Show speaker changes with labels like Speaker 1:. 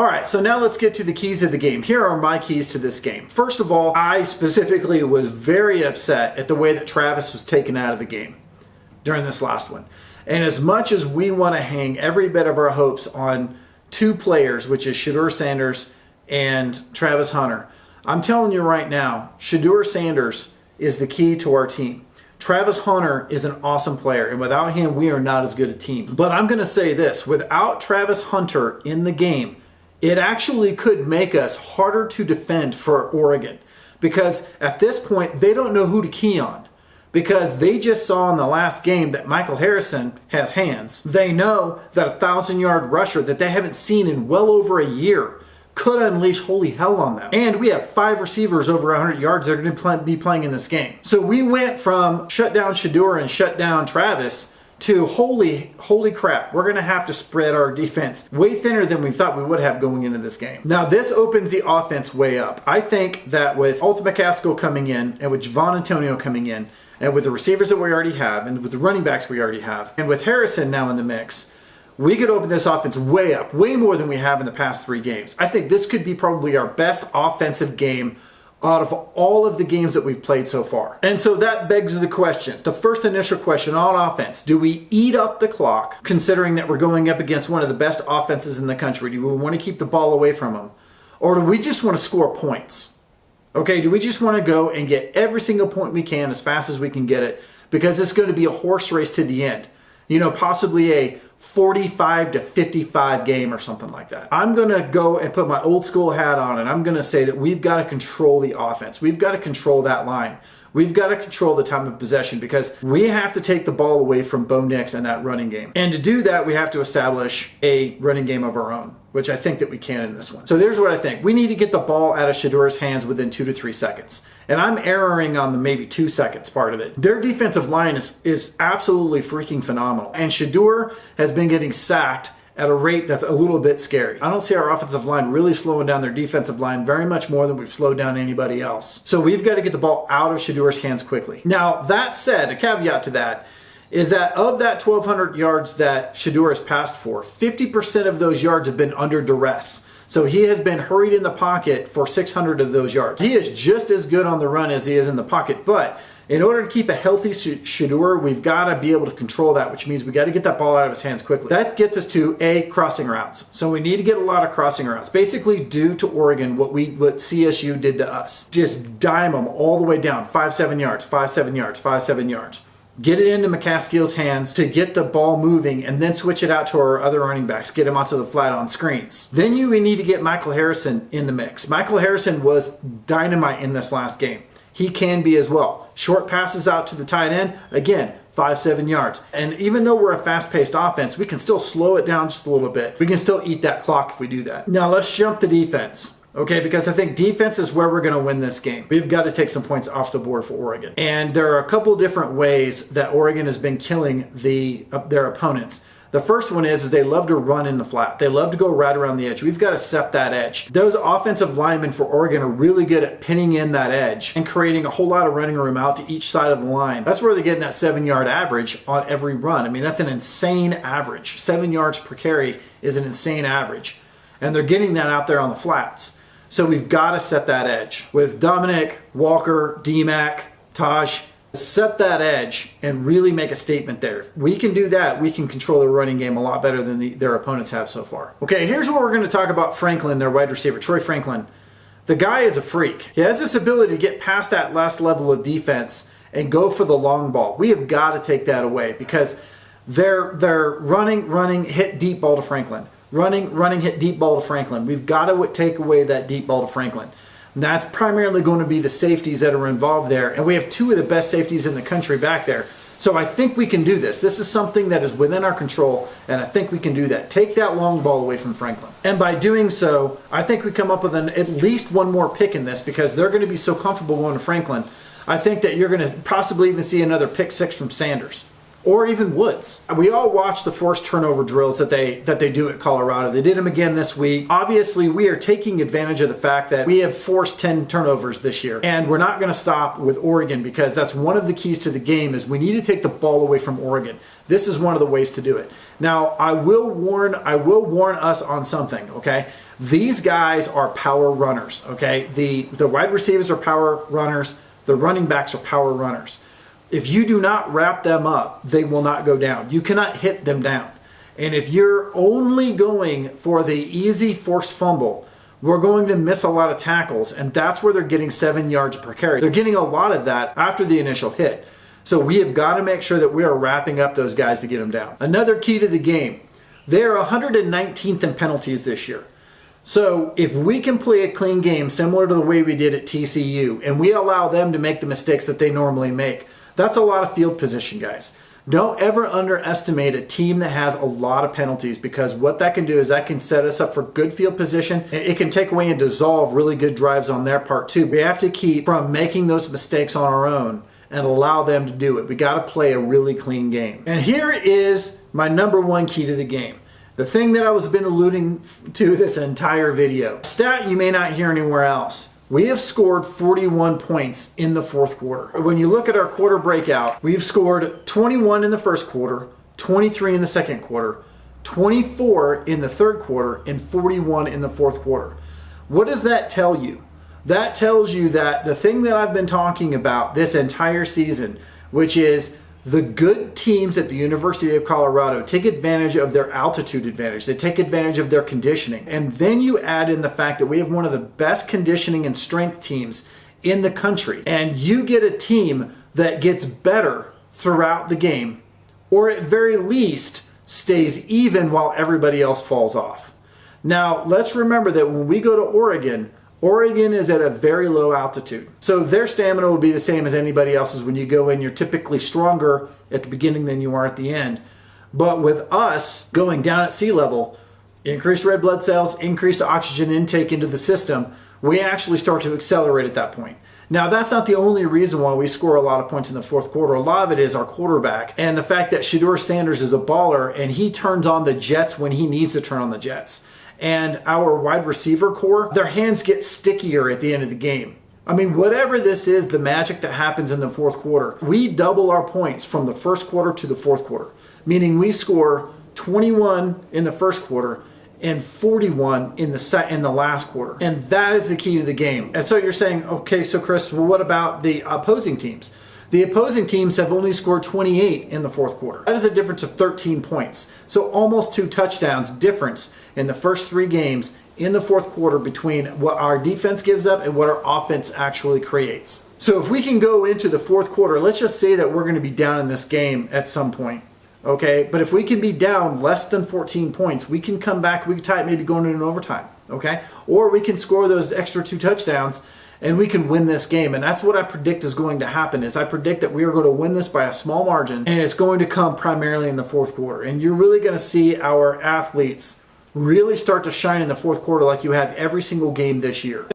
Speaker 1: All right, so now let's get to the keys of the game. Here are my keys to this game. First of all, I specifically was very upset at the way that Travis was taken out of the game during this last one. And as much as we want to hang every bit of our hopes on two players, which is Shedeur Sanders and Travis Hunter, I'm telling you right now, Shedeur Sanders is the key to our team. Travis Hunter is an awesome player, and without him, we are not as good a team. But I'm going to say this, without Travis Hunter in the game, it actually could make us harder to defend for Oregon, because at this point, they don't know who to key on, because they just saw in the last game that Michael Harrison has hands. They know that a 1,000-yard rusher that they haven't seen in well over a year could unleash holy hell on them. And we have 5 receivers over 100 yards that are going to be playing in this game. So we went from shut down Shedeur and shut down Travis to holy crap, we're going to have to spread our defense way thinner than we thought we would have going into this game. Now this opens the offense way up. I think that with Alton McCaskill coming in and with Javon Antonio coming in and with the receivers that we already have and with the running backs we already have and with Harrison now in the mix, we could open this offense way up, way more than we have in the past 3 games. I think this could be probably our best offensive game out of all of the games that we've played so far. And so that begs the question, the first initial question on offense, do we eat up the clock considering that we're going up against one of the best offenses in the country? Do we want to keep the ball away from them? Or do we just want to score points? Okay, do we just want to go and get every single point we can as fast as we can get it? Because it's going to be a horse race to the end. You know, possibly a 45 to 55 game or something like that. I'm going to go and put my old school hat on and I'm going to say that we've got to control the offense. We've got to control that line. We've got to control the time of possession because we have to take the ball away from Bo Nix and that running game. And to do that, we have to establish a running game of our own, which I think that we can in this one. So there's what I think. We need to get the ball out of Shedeur's hands within 2 to 3 seconds. And I'm erring on the maybe 2 seconds part of it. Their defensive line is absolutely freaking phenomenal. And Shedeur has been getting sacked at a rate that's a little bit scary. I don't see our offensive line really slowing down their defensive line very much more than we've slowed down anybody else. So we've got to get the ball out of Shedeur's hands quickly. Now, that said, a caveat to that is that of that 1,200 yards that Shedeur has passed for, 50% of those yards have been under duress. So he has been hurried in the pocket for 600 of those yards. He is just as good on the run as he is in the pocket, but in order to keep a healthy Shedeur, we've got to be able to control that, which means we got to get that ball out of his hands quickly. That gets us to crossing routes. So we need to get a lot of crossing routes. Basically do to Oregon what CSU did to us. Just dime them all the way down, 5-7 yards, 5-7 yards, 5-7 yards. Get it into McCaskill's hands to get the ball moving and then switch it out to our other running backs, get him onto the flat on screens. Then you need to get Michael Harrison in the mix. Michael Harrison was dynamite in this last game. He can be as well. Short passes out to the tight end, again, 5-7 yards. And even though we're a fast-paced offense, we can still slow it down just a little bit. We can still eat that clock if we do that. Now let's jump to defense. Okay, because I think defense is where we're going to win this game. We've got to take some points off the board for Oregon. And there are a couple different ways that Oregon has been killing their opponents. The first one is they love to run in the flat. They love to go right around the edge. We've got to set that edge. Those offensive linemen for Oregon are really good at pinning in that edge and creating a whole lot of running room out to each side of the line. That's where they're getting that 7-yard average on every run. I mean, that's an insane average. 7 yards per carry is an insane average. And they're getting that out there on the flats. So we've got to set that edge. With Dominic, Walker, D-Mac, Taj, set that edge and really make a statement there. If we can do that, we can control the running game a lot better than their opponents have so far. Okay, here's what we're going to talk about Franklin, their wide receiver, Troy Franklin. The guy is a freak. He has this ability to get past that last level of defense and go for the long ball. We have got to take that away because they're running, hit deep ball to Franklin. Running, hit deep ball to Franklin. We've got to take away that deep ball to Franklin. And that's primarily going to be the safeties that are involved there. And we have 2 of the best safeties in the country back there. So I think we can do this. This is something that is within our control, and I think we can do that. Take that long ball away from Franklin. And by doing so, I think we come up with at least one more pick in this because they're going to be so comfortable going to Franklin. I think that you're going to possibly even see another pick 6 from Sanders. or even Woods. We all watch the forced turnover drills that they do at Colorado. They did them again this week. Obviously, we are taking advantage of the fact that we have forced 10 turnovers this year, and we're not going to stop with Oregon, because that's one of the keys to the game is we need to take the ball away from Oregon. This is one of the ways to do it. Now, I will warn us on something, okay? These guys are power runners, okay? The wide receivers are power runners. The running backs are power runners. If you do not wrap them up, they will not go down. You cannot hit them down. And if you're only going for the easy forced fumble, we're going to miss a lot of tackles, and that's where they're getting 7 yards per carry. They're getting a lot of that after the initial hit. So we have got to make sure that we are wrapping up those guys to get them down. Another key to the game, they are 119th in penalties this year. So if we can play a clean game similar to the way we did at TCU, and we allow them to make the mistakes that they normally make, that's a lot of field position, guys. Don't ever underestimate a team that has a lot of penalties, because what that can do is that can set us up for good field position. It can take away and dissolve really good drives on their part too. We have to keep from making those mistakes on our own and allow them to do it. We got to play a really clean game. And here is my number one key to the game. The thing that I was been alluding to this entire video. A stat you may not hear anywhere else. We have scored 41 points in the fourth quarter. When you look at our quarter breakout, we've scored 21 in the first quarter, 23 in the second quarter, 24 in the third quarter, and 41 in the fourth quarter. What does that tell you? That tells you that the thing that I've been talking about this entire season, which is the good teams at the University of Colorado take advantage of their altitude advantage. They take advantage of their conditioning. And then you add in the fact that we have one of the best conditioning and strength teams in the country. And you get a team that gets better throughout the game, or at very least stays even while everybody else falls off. Now, let's remember that when we go to Oregon, Oregon is at a very low altitude. So their stamina will be the same as anybody else's. When you go in, you're typically stronger at the beginning than you are at the end. But with us going down at sea level, increased red blood cells, increased oxygen intake into the system, we actually start to accelerate at that point. Now, that's not the only reason why we score a lot of points in the fourth quarter. A lot of it is our quarterback and the fact that Shedeur Sanders is a baller and he turns on the jets when he needs to turn on the jets. And our wide receiver core, their hands get stickier at the end of the game. I mean, whatever this is, the magic that happens in the fourth quarter, we double our points from the first quarter to the fourth quarter, meaning we score 21 in the first quarter and 41 in the last quarter. And that is the key to the game. And so you're saying, okay, so Chris, well, what about the opposing teams? The opposing teams have only scored 28 in the fourth quarter. That is a difference of 13 points. So almost 2 touchdowns difference in the first 3 games in the fourth quarter between what our defense gives up and what our offense actually creates. So if we can go into the fourth quarter, let's just say that we're going to be down in this game at some point. Okay, but if we can be down less than 14 points, we can come back, we can tie it, maybe going into an overtime. Okay, or we can score those extra 2 touchdowns and we can win this game. And that's what I predict is going to happen. Is I predict that we are going to win this by a small margin, and it's going to come primarily in the fourth quarter. And you're really going to see our athletes really start to shine in the fourth quarter like you have every single game this year.